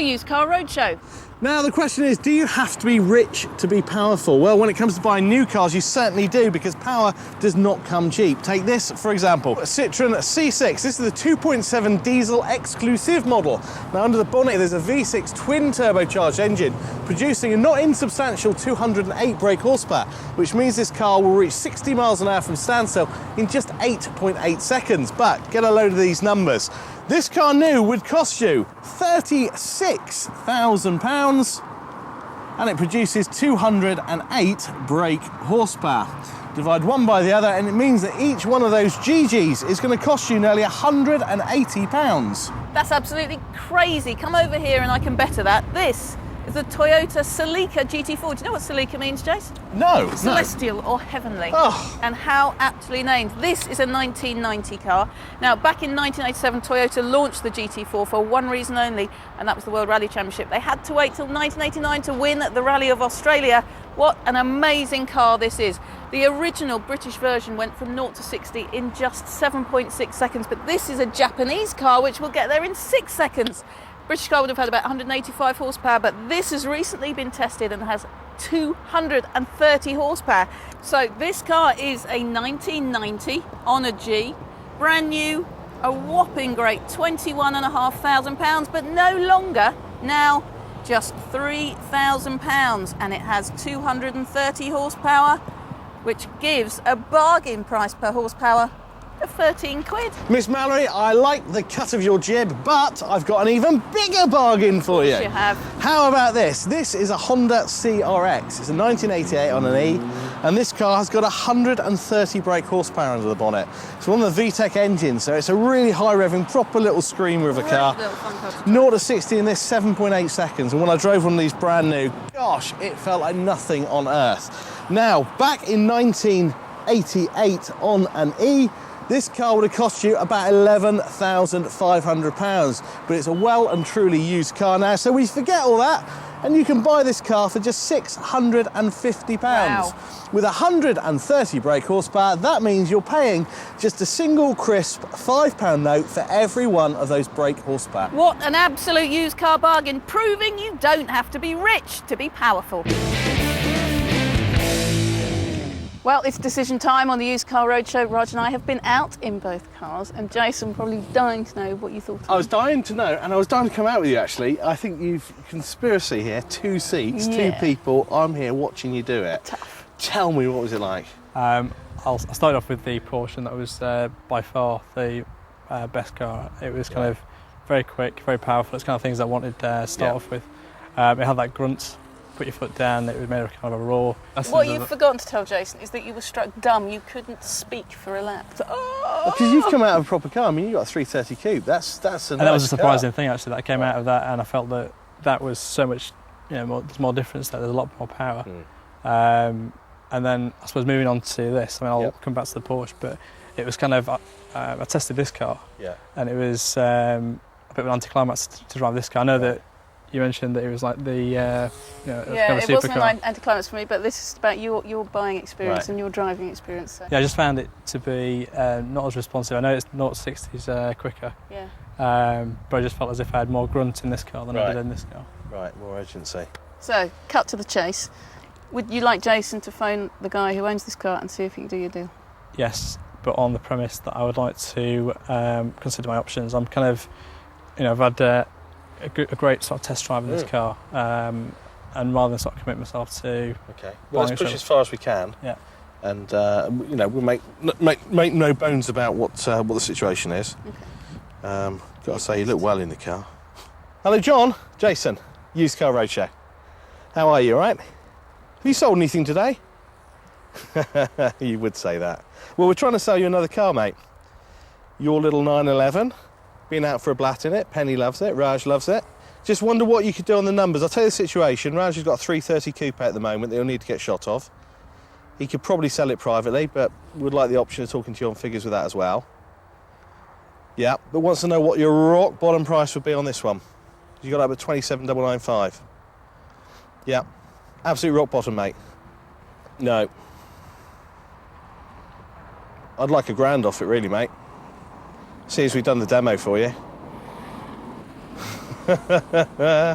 Used Car Roadshow. Now the question is, do you have to be rich to be powerful? Well, when it comes to buying new cars, you certainly do, because power does not come cheap. Take this, for example, a Citroen C6. This is the 2.7 diesel exclusive model. Now under the bonnet, there's a V6 twin turbocharged engine, producing a not insubstantial 208 brake horsepower, which means this car will reach 60 miles an hour from standstill in just 8.8 seconds. But get a load of these numbers. This car new would cost you £36,000 and it produces 208 brake horsepower. Divide one by the other and it means that each one of those GGs is going to cost you nearly £180. That's absolutely crazy. Come over here and I can better that. This is the Toyota Celica GT4. Do you know what Celica means, Jace? No. Celestial or heavenly. Oh. And how aptly named. This is a 1990 car. Now, back in 1987, Toyota launched the GT4 for one reason only, and that was the World Rally Championship. They had to wait till 1989 to win the Rally of Australia. What an amazing car this is. The original British version went from 0 to 60 in just 7.6 seconds, but this is a Japanese car which will get there in 6 seconds. British car would have had about 185 horsepower, but this has recently been tested and has 230 horsepower. So this car is a 1990 on a G, brand new, a whopping great £21,500, but no longer, now just £3,000, and it has 230 horsepower, which gives a bargain price per horsepower of 13 quid. Miss Mallory, I like the cut of your jib, but I've got an even bigger bargain for you. Of course you have. How about this? This is a Honda CRX. It's a 1988 on an E, and this car has got 130 brake horsepower under the bonnet. It's one of the VTEC engines, so it's a really high revving, proper little screamer of a car. 0 to 60 in this 7.8 seconds, and when I drove one of these brand new, gosh, it felt like nothing on earth. Now, back in 1988 on an E, this car would have cost you about £11,500, but it's a well and truly used car now, so we forget all that, and you can buy this car for just £650. Wow. With 130 brake horsepower, that means you're paying just a single crisp £5 note for every one of those brake horsepower. What an absolute used car bargain, proving you don't have to be rich to be powerful. Well, it's decision time on the Used Car Roadshow. Raj and I have been out in both cars, and Jason probably dying to know what you thought of I was dying to know, and I was dying to come out with you, actually. I think you've conspiracy here, 2 seats, 2 people. I'm here watching you do it. Tough. Tell me, what was it like? I'll start off with the Porsche, and that was by far the best car. It was kind of very quick, very powerful. It's kind of things I wanted to start off with. It had that grunt. Put your foot down, it was made of kind of a roar. What you've forgotten to tell Jason is that you were struck dumb. You couldn't speak for a lap. Because you've come out of a proper car. I mean, you got a 330 Coupe. That's a nice And that was a surprising car. thing, actually, that I came out of that, and I felt that that was so much, there's more difference there. There's a lot more power. And then I suppose moving on to this, I mean, I'll come back to the Porsche, but it was kind of, I tested this car, and it was a bit of an anticlimax to drive this car. I know that you mentioned that it was like the, kind of it supercar. wasn't an anticlimax for me, but this is about your buying experience and your driving experience. So. Yeah, I just found it to be not as responsive. I know it's 0 to 60 is quicker, but I just felt as if I had more grunt in this car than I did in this car. Right, more urgency. So, cut to the chase. Would you like Jason to phone the guy who owns this car and see if he can do your deal? Yes, but on the premise that I would like to consider my options. I'm kind of, I've had a great sort of test drive in this car, and rather than sort of commit myself to... Okay, well, let's push as far as we can. Yeah. And, we'll make no bones about what the situation is. Okay. Got to say, you look well in the car. Hello, John. Jason, Used Car Roadshow. How are you, all right? Have you sold anything today? You would say that. Well, we're trying to sell you another car, mate. Your little 911. Been out for a blat in it. Penny loves it. Raj loves it. Just wonder what you could do on the numbers. I'll tell you the situation. Raj has got a 330 Coupe at the moment that he'll need to get shot of. He could probably sell it privately, but would like the option of talking to you on figures with that as well. Yeah, but wants to know what your rock bottom price would be on this one. You got up at 27,995. Yeah, absolute rock bottom, mate. No. I'd like £1,000 off it, really, mate. See as we've done the demo for you.